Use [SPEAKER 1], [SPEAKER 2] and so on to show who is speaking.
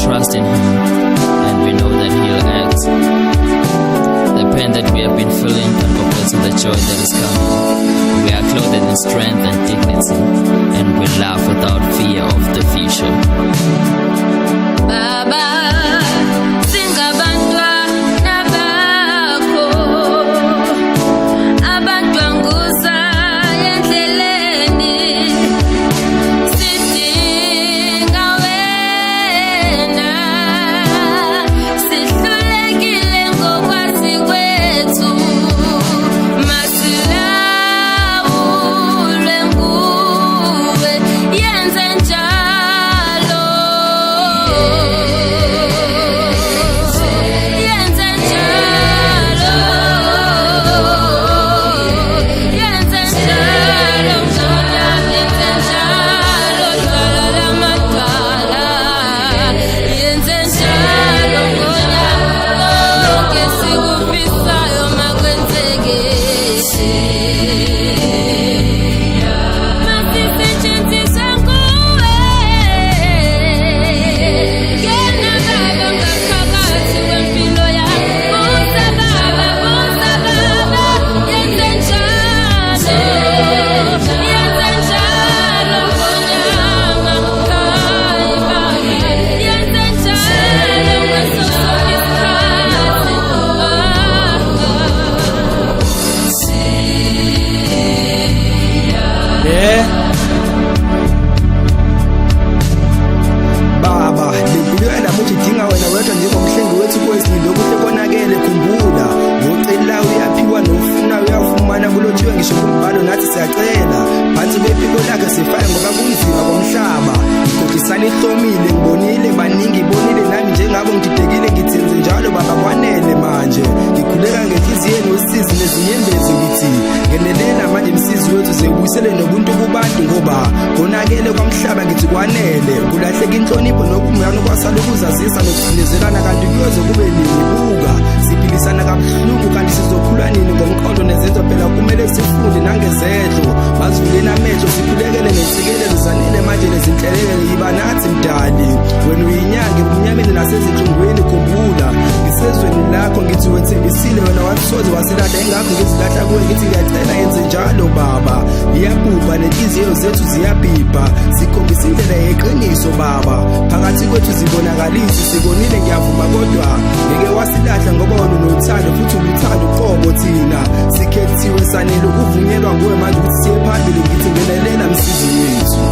[SPEAKER 1] trust in Him, and we know that He'll act. The pain that we have been feeling can compare to the joy that is coming. We are clothed in strength and dignity, and we laugh without fear of the future.
[SPEAKER 2] Baba,
[SPEAKER 3] Baba, lempilo yanamuthi idinga wena wedwa njengomhlengi wethu kwezini lokuhle konakele. Khumbula ngocela uyaphiwa nofuna uyafumana, kulotshiwe ngisho kumbhalo nathi siyacela. Phansi kwephiko lakhe sifaye ngoba kunzima komhlaba. Kodisani ihlomile ngibonile baningi ibonile nami njengabo ngididekile ngithenze njalo baba kwanele manje. Ngikhuleka ngenhliziyo nosizi nezinyembezi ngithi ngenelela manje msizi wethu zebuyisele nobuntu kubantu ngoba konakele kwamhlaba ngithi kwanele. Kulahleka inhlonipho nokumnyama kwasala ukuzazisa nokusindezelana kanti kuyoze kube nini buka siphilisana kabuhlungu kanti sizokhula nini ngomqondo nezenzo phela kumele sifunde nangezedlo bazivuleni amehlo sikhulekele nensikelelo zanele manje nezinhlelelo yiba nathi mdali wena uyinyanga ebunyameni nasezinhlungweni. Khumbula ngisezweni lakho ngithi wethembisile wena wasoze wasilahla engakho ngizilahla kuwe ngithi ngiyacela yenze njalo baba. Iyabhubha nenhliziyo zethu ziyabhibha sikhombisa indlela yeqiniso baba phakathi kwethu zibonakalisi sibonile ngiyavuma kodwa ngeke wasilahla ngoba wena unothando futhi ubuthanda uqobo thina sikhethiwe sanele ukuvunyelwa nguwe manje ukuthi siye phambili ngithi ngelelela msizi wethu.